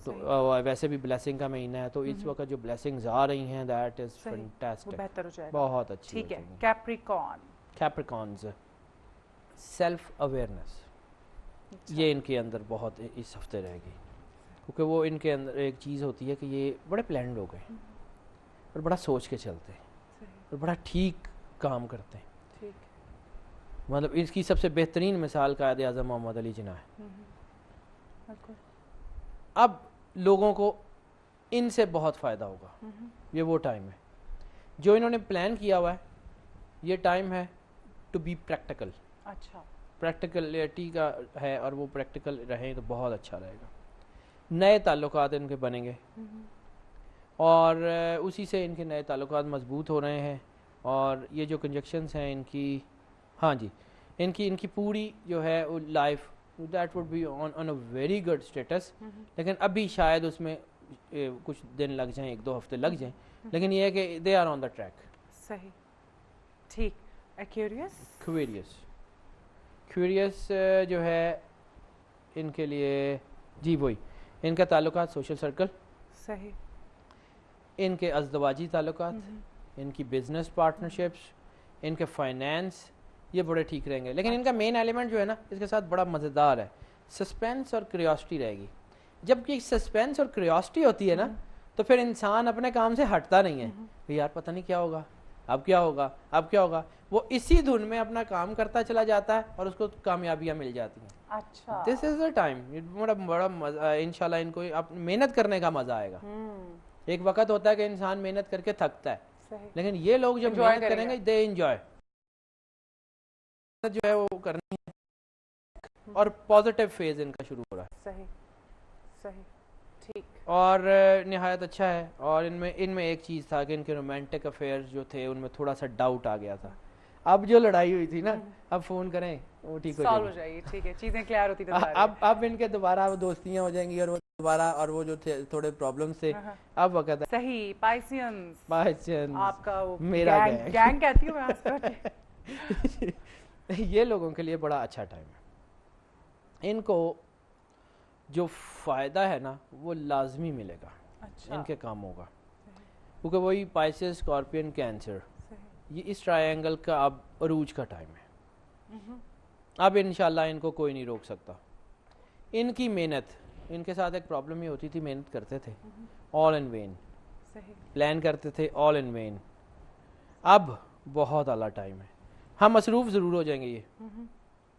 तो वैसे भी ब्लेसिंग का महीना है, तो इस वक्त जो ब्लेसिंग्स आ रही हैं दैट इज़ वो फैंटास्टिक, बेहतर हो जाएगा। बहुत अच्छी ठीक हो है, जाएगी। कैप्रिकॉर्न। कैप्रिकॉन्स, सेल्फ अवेयरनेस, ये इनके अंदर बहुत इस हफ्ते रहेगी, क्योंकि वो इनके अंदर एक चीज़ होती है कि ये बड़े प्लान लोग हैं और बड़ा सोच के चलते हैं और बड़ा ठीक काम करते हैं। ठीक, मतलब इसकी सबसे बेहतरीन मिसाल कायद आज़म मोहम्मद अली जिन्ना है। अब लोगों को इनसे बहुत फ़ायदा होगा, ये वो टाइम है जो इन्होंने प्लान किया हुआ है, ये टाइम है टू बी प्रैक्टिकल। अच्छा, प्रैक्टिकलिटी का है और वो प्रैक्टिकल रहें तो बहुत अच्छा रहेगा। नए ताल्लुकात इनके बनेंगे और उसी से इनके नए ताल्लुकात मजबूत हो रहे हैं। और ये जो कंजक्शंस हैं इनकी, हाँ जी, इनकी पूरी जो है वो life that would be on a very good status, लेकिन अभी शायद उसमें कुछ दिन लग जाएं, 1-2 हफ्ते लग जाएं, लेकिन ये है कि they are on the track. सही, ठीक। एक्वेरियस, क्वेरियस, क्वेरियस जो है इनके लिए जी वही, इनका ताल्लुकात सोशल सर्कल, सही, इनके अज़दवाजी ताल्लुकात, इनकी बिजनेस पार्टनरशिप्स, इनके फाइनेंस, ये बड़े ठीक रहेंगे। लेकिन इनका मेन एलिमेंट जो है ना इसके साथ बड़ा मज़ेदार है, सस्पेंस और क्यूरियोसिटी रहेगी। जब ये सस्पेंस और क्यूरियोसिटी होती है ना तो फिर इंसान अपने काम से हटता नहीं है कि यार पता नहीं क्या होगा, अब क्या होगा, अब क्या होगा। वो इसी धुन में अपना काम करता चला जाता है और उसको कामयाबियाँ मिल जाती हैं। अच्छा, दिस इज़ द टाइम, बड़ा बड़ा मज़ा इंशाल्लाह, इनको मेहनत करने का मज़ा आएगा। एक वक्त होता है कि इंसान मेहनत करके थकता है, सही, लेकिन ये लोग जब Enjoy मेहनत करेंगे। करेंगे दे एंजॉय जो है वो करनी है, और पॉजिटिव फेज इनका शुरू हो रहा है। सही, सही, ठीक। और निहायत अच्छा है। और इनमें एक चीज़ था कि इनके रोमांटिक अफेयर्स जो थे उनमें थोड़ा सा डाउट आ गया था। अब जो लड़ाई हुई थी ना, अब फ़ोन करें वो ठीक हो सॉल्व हो जाएगी। जाएगी, ठीक है, चीजें क्लियर होती तो अब इनके दोबारा वो दोस्तियाँ हो जाएंगी और वो दोबारा, और वो जो थे थोड़े प्रॉब्लम्स थे अब वक्त है। सही। पाइसियंस, बाय चांस आपका वो मेरा गैंग गैंग कहती हूँ मैं आजकल। ये लोगों के लिए बड़ा अच्छा टाइम है। इनको जो फ़ायदा है ना वो लाजमी मिलेगा। अच्छा, इनके कामों का, क्योंकि वही पाइसेस, स्कॉर्पियन, कैंसर, ये इस ट्रायंगल का अब अरूज का टाइम है। अब इंशाल्लाह इनको कोई नहीं रोक सकता। इनकी मेहनत, इनके साथ एक प्रॉब्लम ये होती थी, मेहनत करते थे ऑल इन वेन, प्लान करते थे ऑल इन वेन। अब बहुत आला टाइम है। हम मसरूफ़ ज़रूर हो जाएंगे, ये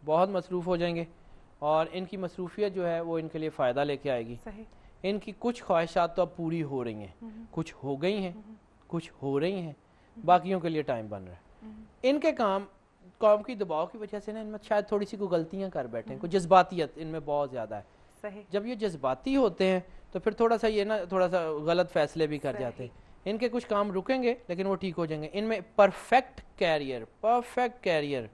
बहुत मसरूफ़ हो जाएंगे और इनकी मसरूफियत जो है वो इनके लिए फ़ायदा लेके आएगी। इनकी कुछ ख्वाहिशात तो अब पूरी हो रही हैं, कुछ हो गई हैं, कुछ हो रही हैं, बाकियों के लिए टाइम बन रहा है। इनके काम की दबाव की वजह से ना इनमें शायद थोड़ी सी कोई गलतियाँ कर बैठे हैं, कुछ जज्बातियत इनमें बहुत ज़्यादा है। सही, जब ये जज्बाती होते हैं तो फिर थोड़ा सा ये ना थोड़ा सा गलत फैसले भी कर जाते हैं। इनके कुछ काम रुकेंगे लेकिन वो ठीक हो जाएंगे। इनमें परफेक्ट कैरियर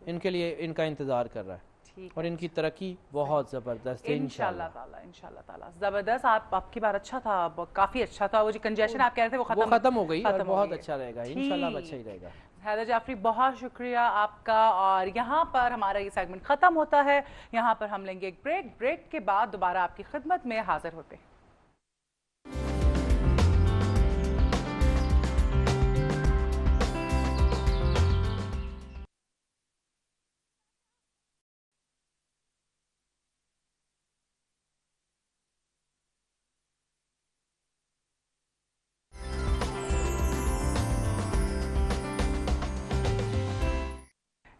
इनके लिए इनका इंतज़ार कर रहा है और इनकी तरक्की बहुत ज़बरदस्त है इंशाल्लाह ताला, इंशाल्लाह ताला। ज़बरदस्त, आपकी बार अच्छा था, काफ़ी अच्छा था। वो जो कंजेशन आप कह रहे थे वो ख़त्म हो गई और खत्म हो बहुत गई। अच्छा रहेगा इंशाल्लाह, अच्छा ही रहेगा। हैदर जाफरी, बहुत शुक्रिया आपका। और यहाँ पर हमारा ये सेगमेंट ख़त्म होता है। यहाँ पर हम लेंगे एक ब्रेक के बाद दोबारा आपकी खिदमत में हाजिर होते हैं।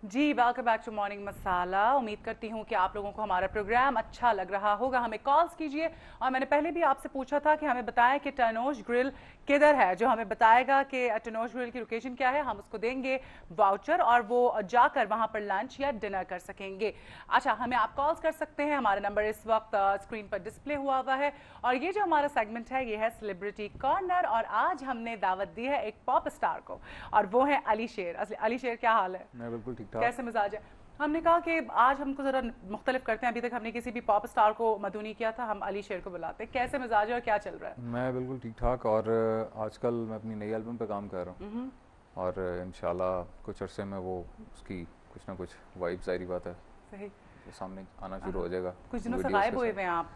जी, वेलकम बैक टू मॉर्निंग मसाला। उम्मीद करती हूँ कि आप लोगों को हमारा प्रोग्राम अच्छा लग रहा होगा। हमें कॉल्स कीजिए। और मैंने पहले भी आपसे पूछा था कि हमें बताएं कि टनोश ग्रिल किधर है। जो हमें बताएगा कि टनोश ग्रिल की लोकेशन क्या है, हम उसको देंगे वाउचर और वो जाकर वहाँ पर लंच या डिनर कर सकेंगे। अच्छा, हमें आप कॉल्स कर सकते हैं। हमारा नंबर इस वक्त स्क्रीन पर डिस्प्ले हुआ है। और ये जो हमारा सेगमेंट है ये है सेलिब्रिटी कॉर्नर। और आज हमने दावत दी है एक पॉप स्टार को, और वो है अली शेर। अली शेर, क्या हाल है? मैं बिल्कुल ठीक ठाक। कैसे मिजाज है? हमने कहा कि आज हमको ज़रा मुख्तलिफ करते हैं। अभी तक हमने किसी भी पॉप स्टार को मदऊ नहीं किया था, हम अली शेर को बुलाते हैं। कैसे मिजाज है और क्या चल रहा है? मैं बिल्कुल ठीक ठाक। और आजकल मैं अपनी नई एल्बम पे काम कर रहा हूँ और इंशाल्लाह कुछ अरसे में वो उसकी कुछ ना कुछ वाइब, ज़ाहिरी बात है, सही, वो सामने आना शुरू हो जाएगा। कुछ दिनों से गायब हुए हुए हैं आप।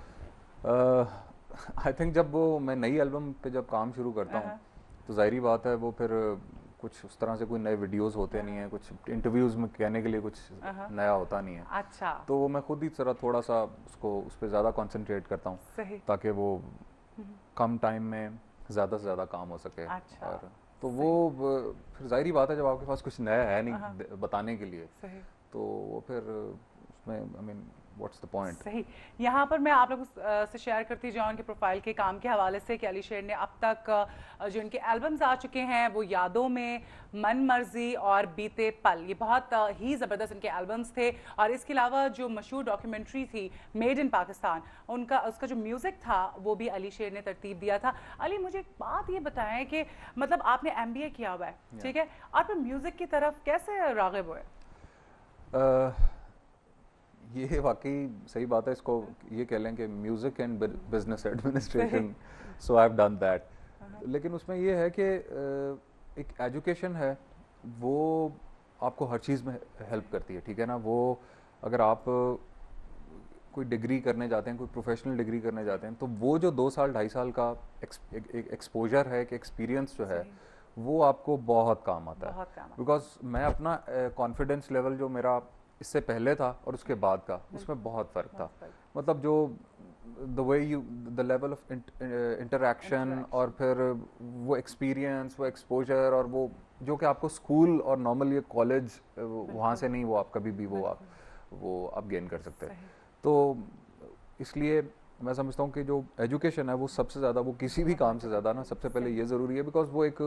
आई थिंक जब वो मैं नई एल्बम पे जब काम शुरू करता हूँ तो जाहिर बात है वो फिर कुछ उस तरह से कोई नए वीडियोस होते नहीं है, कुछ इंटरव्यूज में कहने के लिए कुछ नया होता नहीं है। अच्छा, तो वो मैं खुद ही जरा थोड़ा सा उसको उस पर ज़्यादा कंसंट्रेट करता हूँ सही। ताकि वो कम टाइम में ज़्यादा से ज़्यादा काम हो सके। अच्छा, और तो वो फिर जाहिर बात है जब आपके पास कुछ नया है नहीं बताने के लिए, सही। तो वो फिर उसमें I mean what's the point. सही। यहाँ पर मैं आप लोगों से शेयर करती जाऊँ उनके प्रोफाइल के काम के हवाले से कि अली शेर ने अब तक जो इनके एल्बम्स आ चुके हैं वो यादों में, मन मर्जी और बीते पल, ये बहुत ही ज़बरदस्त इनके एल्बम्स थे। और इसके अलावा जो मशहूर डॉक्यूमेंट्री थी मेड इन पाकिस्तान, उसका जो म्यूज़िक था वो भी अली शेर ने तरतीब दिया था। अली, मुझे एक बात ये बताएं कि मतलब आपने MBA किया हुआ है, ठीक है, और फिर म्यूज़िक की तरफ कैसे राग़िब हुए? ये वाकई सही बात है, इसको ये कह लें कि music and business administration, so I have done that. लेकिन उसमें ये है कि एक एजुकेशन है वो आपको हर चीज़ में हेल्प करती है, ठीक है ना। वो अगर आप कोई डिग्री करने जाते हैं, कोई प्रोफेशनल डिग्री करने जाते हैं, तो वो जो 2 साल 2.5 साल का एक एक्सपोजर है, एक एक्सपीरियंस जो है वो आपको बहुत काम आता है। बिकॉज मैं अपना कॉन्फिडेंस लेवल जो मेरा इससे पहले था और उसके बाद का, उसमें बहुत फ़र्क था। मतलब जो the way you the level of interaction और फिर वो एक्सपीरियंस, वो एक्सपोजर और वो जो कि आपको स्कूल और नॉर्मल ये कॉलेज वहाँ से नहीं, वो आप कभी भी वो आप गेन कर सकते हैं। तो इसलिए मैं समझता हूँ कि जो एजुकेशन है वो सबसे ज़्यादा, वो किसी भी काम से ज़्यादा ना सबसे पहले ये ज़रूरी है। बिकॉज वो एक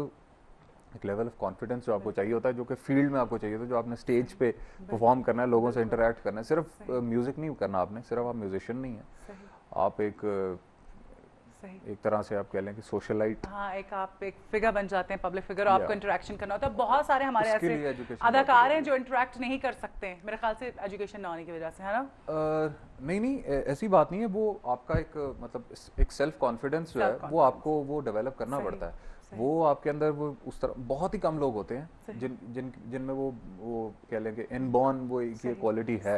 लेवल ऑफ कॉन्फिडेंस जो आपको चाहिए होता है, जो कि फील्ड में आपको चाहिए होता है, जो आपने स्टेज पे परफॉर्म करना है, लोगों से इंटरेक्ट करना है। सिर्फ म्यूजिक नहीं करना आपने, सिर्फ आप म्यूजिशियन नहीं है, आप एक तरह से आप कह लें कि सोशलाइट, हाँ, आप एक फिगर बन जाते हैं, पब्लिक फिगर, आपको इंटरेक्शन करना होता है। बहुत सारे हमारे ऐसे अदाकार हैं जो इंटरेक्ट नहीं कर सकते, मेरे ख्याल से एजुकेशन ना होने की वजह से, है ना? नहीं, ऐसी बात नहीं है। वो आपका एक मतलब एक सेल्फ कॉन्फिडेंस जो है वो आपको वो डेवलप करना पड़ता है। वो आपके अंदर वो उस तरह बहुत ही कम लोग होते हैं जिनमें वो कह लें कि इनबॉर्न वो ये क्वालिटी है।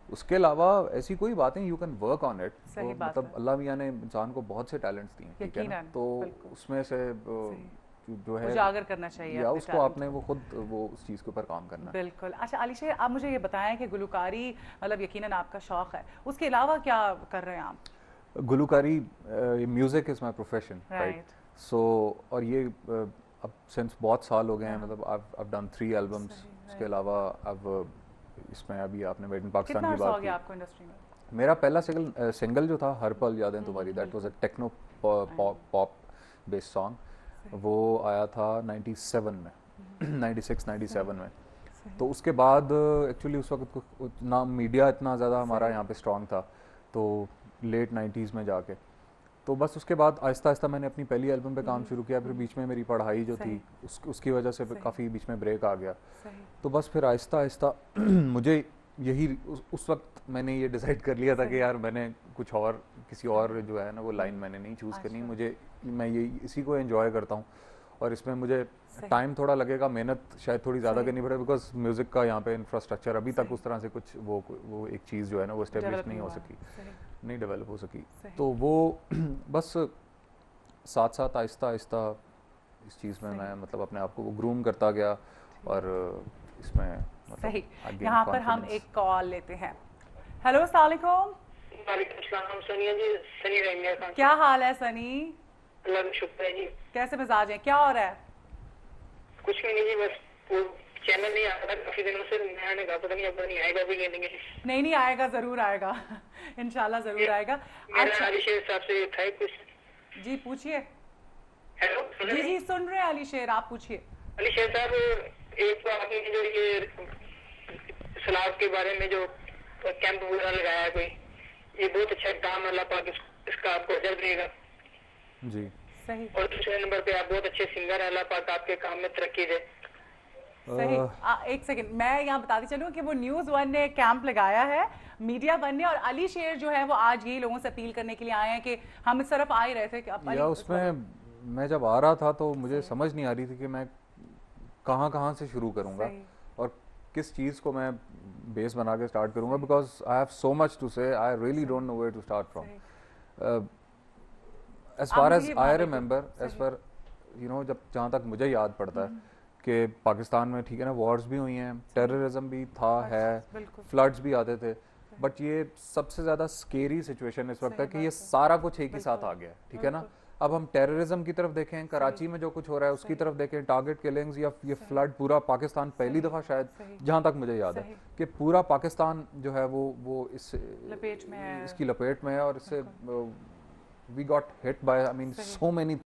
उसके अलावा ऐसी कोई बात नहीं, you can work on it. मतलब अल्लाह मियां ने इंसान को बहुत से टैलेंट्स दिए हैं, ठीक है ना। तो उसमें से जो है उजागर करना चाहिए या उसको आपने वो खुद वो उस चीज़ के ऊपर काम करना है। बिल्कुल। अच्छा अली शेर, आप मुझे ये बताएं कि गुलकारी मतलब यकीनन आपका शौक है, उसके अलावा क्या कर रहे हैं आप? गुलकारी, music is my profession, right. So और ये अब सिंस बहुत साल हो गए हैं, मतलब आई डन 3 एल्बम्स। उसके अलावा अब इसमें अभी आपने मेड इन पाकिस्तान की बात की। आपको इंडस्ट्री में? मेरा पहला सिंगल जो था हर पल यादें तुम्हारी, that was a techno pop based song. वो आया था 97 में 96 97 में। तो उसके बाद एक्चुअली उस वक्त ना मीडिया इतना ज़्यादा हमारा यहाँ पे स्ट्रॉन्ग था, तो लेट 90s में जाके तो बस उसके बाद आहिस्ता आहिस्ता मैंने अपनी पहली एल्बम पे काम शुरू किया। फिर बीच में मेरी पढ़ाई जो थी उसकी वजह से काफ़ी बीच में ब्रेक आ गया। तो बस फिर आहिस्ता आहिस्ता मुझे यही उस वक्त मैंने ये डिसाइड कर लिया था कि यार मैंने कुछ और किसी और जो है ना वो लाइन मैंने नहीं चूज़ करनी। मैं ये इसी को एंजॉय करता हूँ और इसमें मुझे टाइम थोड़ा लगेगा, मेहनत शायद थोड़ी ज़्यादा करनी पड़े, बिकॉज म्यूज़िक का यहाँ पे इंफ्रास्ट्रक्चर अभी तक उस तरह से कुछ वो एक चीज़ जो है ना वो एस्टेब्लिश नहीं हो सकी, नहीं डेवलप हो सकी। तो वो बस साथ साथ आहिस्ता आहिस्ता इस चीज़ में मैं मतलब अपने आप को ग्रूम करता गया और इसमें मतलब सही। यहाँ पर हम एक कॉल लेते हैं। हेलो, अस्सलाम वालेकुम। वालेकुम सलाम। सनिया जी, सनी रहीमिया खान। क्या हाल है सनी? अल्लाह का शुक्र है जी। कैसे मिजाज है, क्या हो रहा है? कुछ भी नहीं जी, बस वो चैनल नहीं आ रहा काफी दिनों से, मैंने कहा पता नहीं अब नहीं आएगा भी नहीं। नहीं आएगा, जरूर आएगा इंशाल्लाह जरूर आएगा। अच्छा, अली शेर साहब से था कुछ? जी पूछिए। हेलो, जी सुन रहे हैं अली शेर, आप पूछिए। अली शेर साहब, एक तो आपने जो ये सलाद के बारे में जो कैंप वगैरह लगाया है कोई, ये बहुत अच्छा काम, अल्लाह पाक इसका आपको अजर देगा जी। सही। और दूसरे नंबर पे आप बहुत अच्छे सिंगर हैं, अल्लाह पाक आपके काम में तरक्की दे। सही। एक सेकंड, मैं यहाँ बताती चलूँ कि वो न्यूज़ 1 ने कैंप लगाया है, मीडिया 1 ने, और अली शेर जो है वो आज यही लोगों से अपील करने के लिए आए हैं कि हम इस तरफ आ ही रहे थे कि अब उसमें मैं जब आ रहा था तो मुझे समझ नहीं आ रही थी कि मैं कहाँ से शुरू करूँगा और किस चीज़ को मैं बेस बना के स्टार्ट करूँगा, because I have so much to say, I really don't know where to start from. As far आप एज भी आई वहाँ पे रिमेंबर थे। एज फार जब जहाँ तक मुझे याद पड़ता है कि पाकिस्तान में ठीक है ना वॉर्स भी हुई हैं, टेररिज्म भी था है, बिल्कुल फ्लड्स भी आते थे, बट ये सबसे ज़्यादा स्केरी सिचुएशन इस वक्त है सही कि ये बात है। सारा कुछ एक ही साथ बिल्कुल, आ गया है, ठीक है ना। अब हम टेररिज्म की तरफ देखें, कराची में जो कुछ हो रहा है उसकी तरफ देखें, टारगेट किलिंग्स या ये फ्लड, पूरा पाकिस्तान पहली दफ़ा शायद सही। जहाँ तक मुझे याद है सही। कि पूरा पाकिस्तान जो है वो इस लपेट में है। इसकी लपेट में है, और इससे we got hit by I mean so many